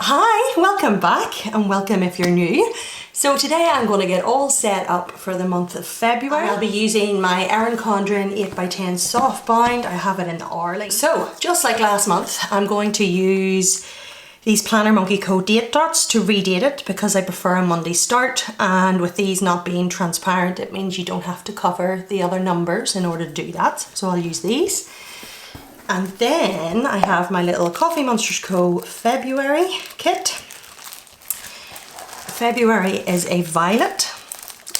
Hi, welcome back and welcome if you're new. So today I'm going to get all set up for the month of February. I'll be using my Erin Condren 8x10 Softbound. I have it in the Hourly. So just like last month, I'm going to use these Planner Monkey Co date dots to redate it because I prefer a Monday start, and with these not being transparent it means you don't have to cover the other numbers in order to do that. So I'll use these. And then I have my little Coffee Monsterz Co February kit. February is a violet,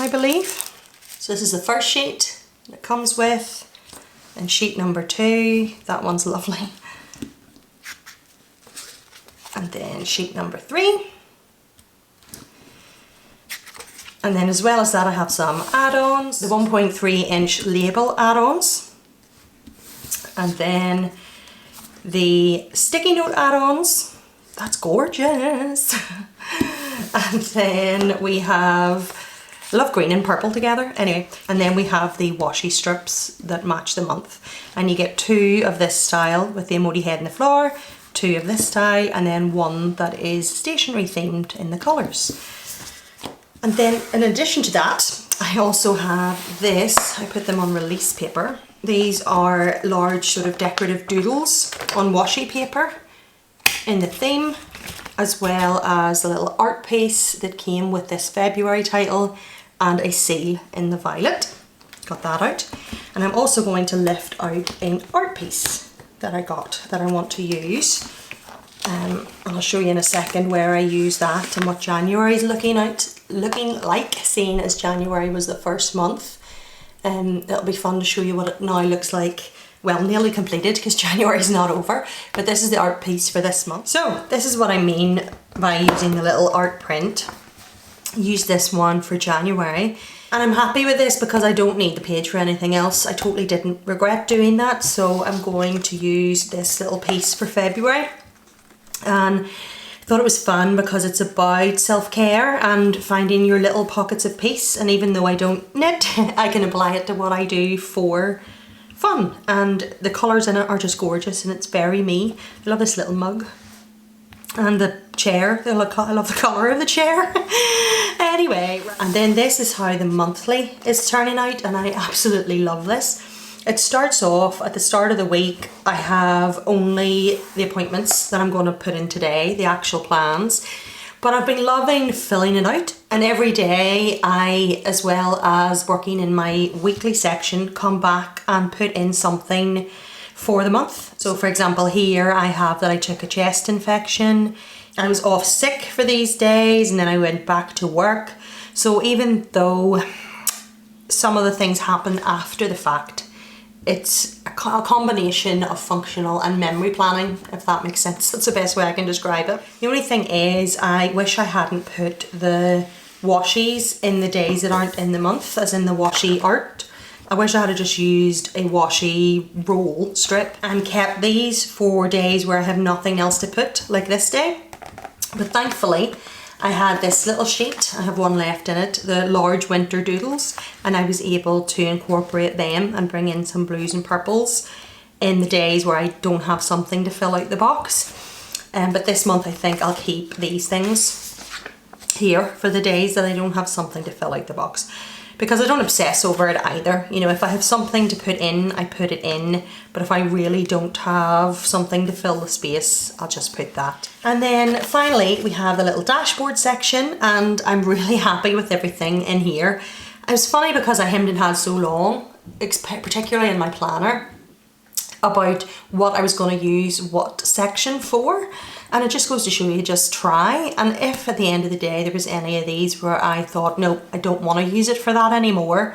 I believe. So this is the first sheet it comes with, and sheet number 2, that one's lovely. And then sheet number 3. And then as well as that I have some add-ons, the 1.3 inch label add-ons. And then the sticky note add-ons, that's gorgeous. And then we have, I love green and purple together, anyway. And then we have the washi strips that match the month. And you get 2 of this style with the emoji head and the flower, 2 of this style, and then 1 that is stationery themed in the colours. And then in addition to that, I also have this, I put them on release paper. These are large sort of decorative doodles on washi paper in the theme, as well as a little art piece that came with this February title and a seal in the violet. Got that out. And I'm also going to lift out an art piece that I got that I want to use. And I'll show you in a second where I use that and what January is looking like, seeing as January was the first month. It'll be fun to show you what it now looks like. Well, nearly completed because January's not over, but this is the art piece for this month. So this is what I mean by using the little art print. Use this one for January, and I'm happy with this because I don't need the page for anything else. I totally didn't regret doing that, so I'm going to use this little piece for February. And I thought it was fun because it's about self-care and finding your little pockets of peace, and even though I don't knit, I can apply it to what I do for fun, and the colours in it are just gorgeous and it's very me. I love this little mug and the chair. I love the colour of the chair. Anyway, and then this is how the monthly is turning out, and I absolutely love this. It starts off at the start of the week. I have only the appointments that I'm going to put in today, the actual plans, but I've been loving filling it out. And every day I, as well as working in my weekly section, come back and put in something for the month. So for example, here I have that I took a chest infection. I was off sick for these days and then I went back to work. So even though some of the things happen after the fact, it's a combination of functional and memory planning, if that makes sense. That's the best way I can describe it. The only thing is, I wish I hadn't put the washies in the days that aren't in the month, as in the washi art. I wish I had just used a washi roll strip and kept these for days where I have nothing else to put, like this day. But thankfully, I had this little sheet, I have one left in it, the large winter doodles, and I was able to incorporate them and bring in some blues and purples in the days where I don't have something to fill out the box. But this month I think I'll keep these things here for the days that I don't have something to fill out the box, because I don't obsess over it either. You know, if I have something to put in, I put it in, but if I really don't have something to fill the space, I'll just put that. And then finally we have the little dashboard section, and I'm really happy with everything in here. It was funny because I hemmed and had so long, particularly in my planner, about what I was going to use what section for, and it just goes to show you, just try. And if at the end of the day there was any of these where I thought, no, I don't want to use it for that anymore,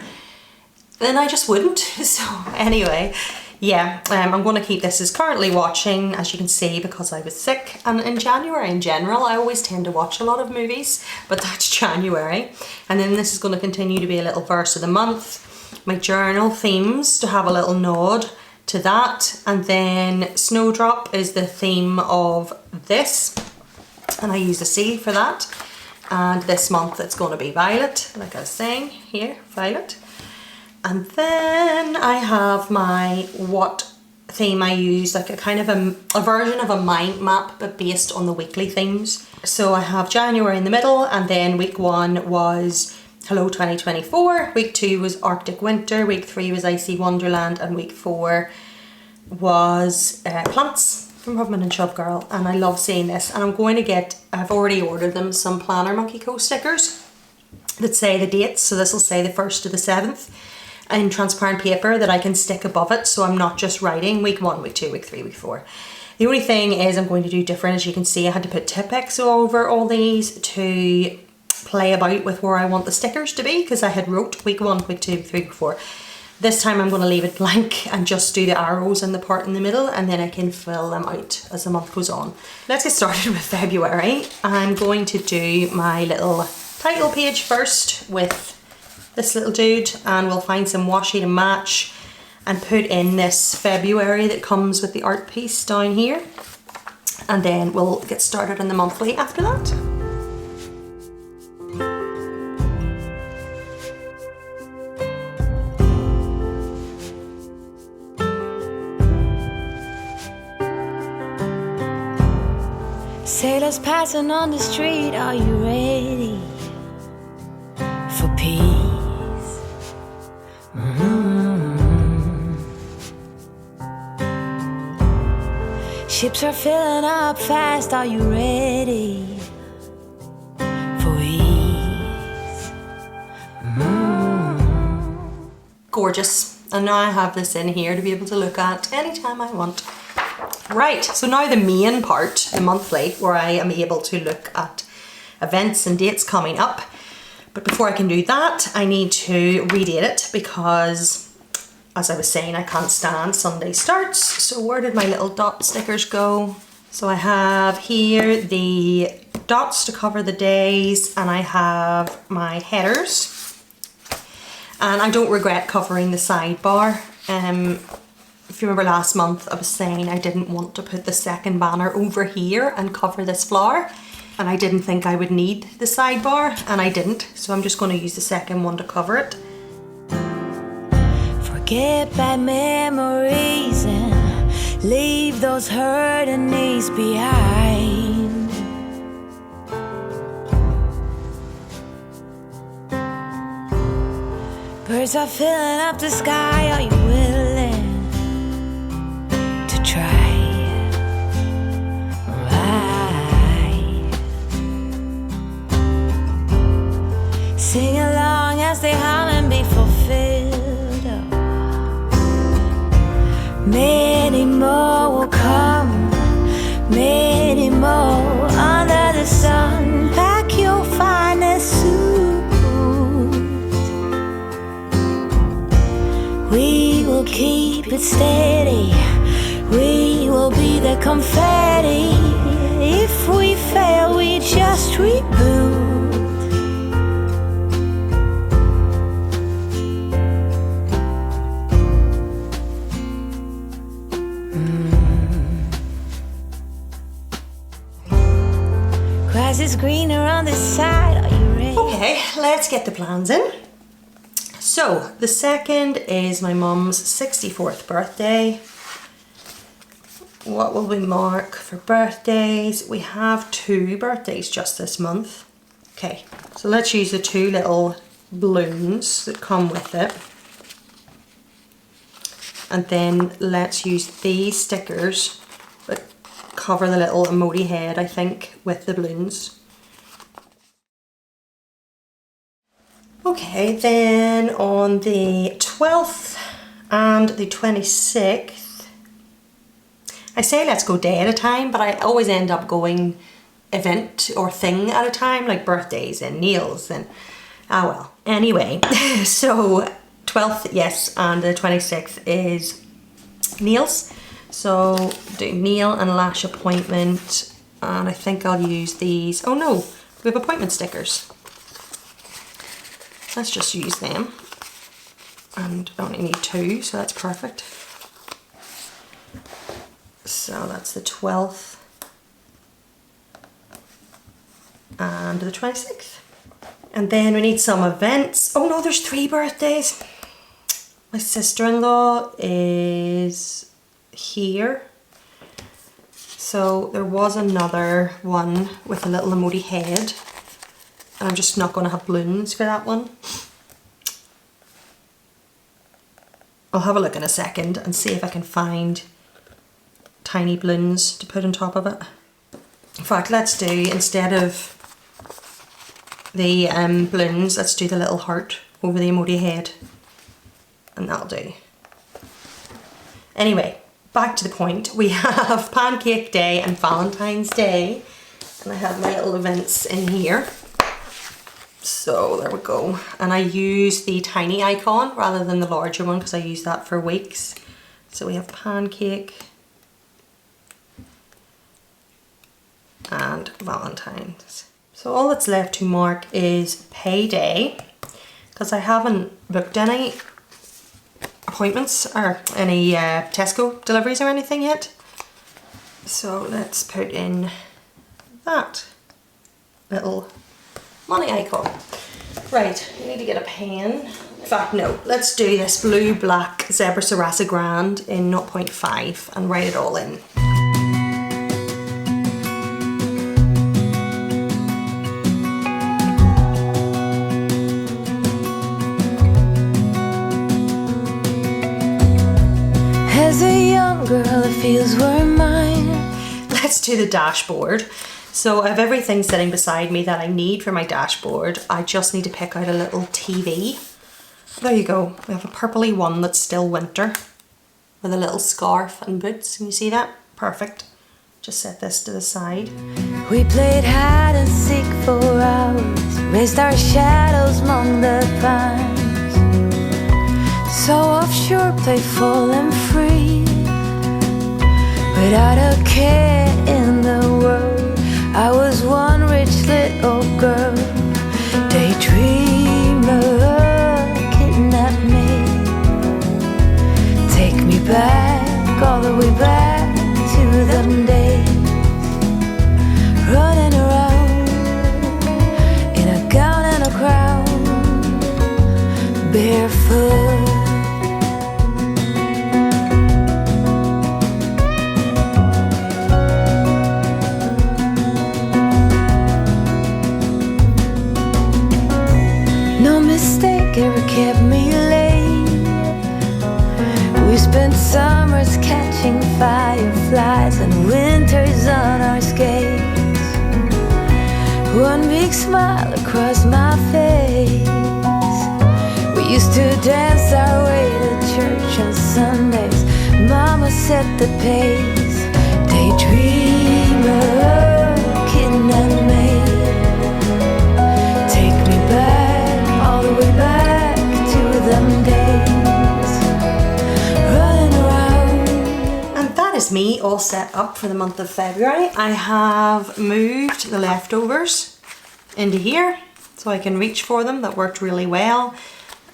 then I just wouldn't. So anyway, yeah, I'm going to keep this as currently watching, as you can see, because I was sick. And in January in general, I always tend to watch a lot of movies, but that's January. And then this is going to continue to be a little verse of the month. My journal themes to have a little nod to that, and then Snowdrop is the theme of this, and I use the seal for that. And this month it's going to be violet, like I was saying here, violet. And then I have my what theme I use, like a kind of a version of a mind map, but based on the weekly themes. So I have January in the middle, and then week 1 was Hello 2024, week 2 was Arctic Winter, week 3 was Icy Wonderland, and week 4 was Plants from Hubman and Chubgirl. And I love seeing this, and I'm going to get, I've already ordered them, some Planner Monkey Co stickers that say the dates. So this will say the 1st to the 7th in transparent paper that I can stick above it, so I'm not just writing week 1, week 2, week 3, week 4. The only thing is I'm going to do different. As you can see, I had to put Tipp-Ex over all these to play about with where I want the stickers to be, because I had wrote week 1, week 2, week 3, week 4. This time I'm going to leave it blank and just do the arrows in the part in the middle, and then I can fill them out as the month goes on. Let's get started with February. I'm going to do my little title page first with this little dude, and we'll find some washi to match and put in this February that comes with the art piece down here, and then we'll get started on the monthly after that. Sailors passing on the street, are you ready for peace? Ships are filling up fast, are you ready for ease? Gorgeous. And now I have this in here to be able to look at anytime I want. Right, so now the main part, the monthly, where I am able to look at events and dates coming up. But before I can do that, I need to redate it because, as I was saying, I can't stand Sunday starts. So where did my little dot stickers go? So I have here the dots to cover the days, and I have my headers. And I don't regret covering the sidebar. If you remember last month, I was saying I didn't want to put the second banner over here and cover this flower, and I didn't think I would need the sidebar, and I didn't, so I'm just going to use the second one to cover it. Forget bad memories and leave those hurting knees behind. Birds are filling up the sky, are you willing to try? Right. Sing along as they hum and be fulfilled. Many more will come, many more under the sun. Pack your finest suit. We will keep it steady. We will be the confetti. If we fail, we just reboot. Grass is greener on this side. Are you ready? Okay, let's get the plans in. So, the 2nd is my mum's 64th birthday. What will we mark for birthdays? We have 2 birthdays just this month. Okay, so let's use the 2 little balloons that come with it. And then let's use these stickers that cover the little emoji head, I think, with the balloons. Okay, then on the 12th and the 26th, I say let's go day at a time, but I always end up going event or thing at a time, like birthdays and nails and, ah well. Anyway, so 12th, yes, and the 26th is nails. So do nail and lash appointment, and I think I'll use these. Oh no, we have appointment stickers. Let's just use them, and I only need 2, so that's perfect. So that's the 12th and the 26th. And then we need some events. Oh no, there's 3 birthdays. My sister-in-law is here. So there was another one with a little emoji head. I'm just not going to have balloons for that one. I'll have a look in a second and see if I can find tiny balloons to put on top of it. In fact, let's do, instead of the balloons, let's do the little heart over the emoji head. And that'll do. Anyway, back to the point. We have Pancake Day and Valentine's Day. And I have my little events in here. So there we go. And I use the tiny icon rather than the larger one because I use that for weeks. So we have Pancake and Valentine's. So all that's left to mark is payday because I haven't booked any appointments or any Tesco deliveries or anything yet. So let's put in that little money icon. Right, we need to get a pen. In fact, no, let's do this blue black Zebra Sarasa Grand in 0.5 and write it all in. As a young girl, it feels we're mine. Let's do the dashboard. So I have everything sitting beside me that I need for my dashboard. I just need to pick out a little TV. There you go. We have a purpley one that's still winter with a little scarf and boots. Can you see that? Perfect. Just set this to the side. We played hide and seek for hours, raised our shadows among the pines. So offshore, playful and free, without a care in the world. I was one rich little girl, daydreamer, kidnap me. Take me back, all the way back to them days, running around in a gown and a crown, barefoot. Ever kept me late. We spent summers catching fireflies and winters on our skates. One big smile across my face. We used to dance our way to church on Sundays. Mama set the pace. Daydreamer, kidnap me. Take me back, all the way back to them days, running around. And that is me all set up for the month of February. I have moved the leftovers into here so I can reach for them. That worked really well.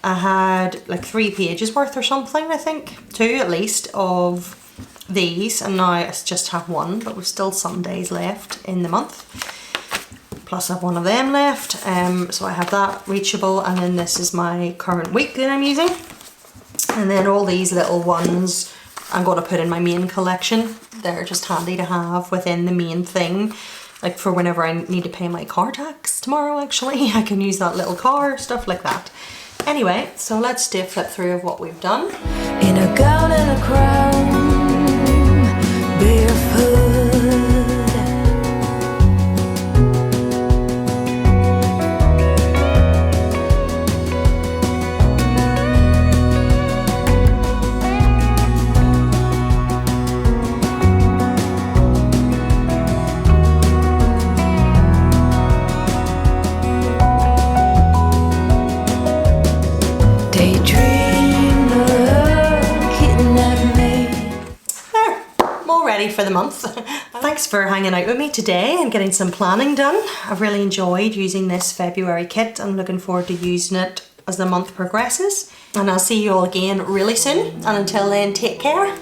I had like 3 pages worth or something, I think, 2 at least, of these, and now I just have 1, but we've still some days left in the month. Plus I have 1 of them left, so I have that reachable, and then this is my current week that I'm using. And then all these little ones I'm going to put in my main collection. They're just handy to have within the main thing, like for whenever I need to pay my car tax tomorrow actually. I can use that little car, stuff like that. Anyway, so let's do a flip through of what we've done. In a gown and a crown, barefoot. For the month. Thanks for hanging out with me today and getting some planning done. I've really enjoyed using this February kit. I'm looking forward to using it as the month progresses, and I'll see you all again really soon, and until then, take care.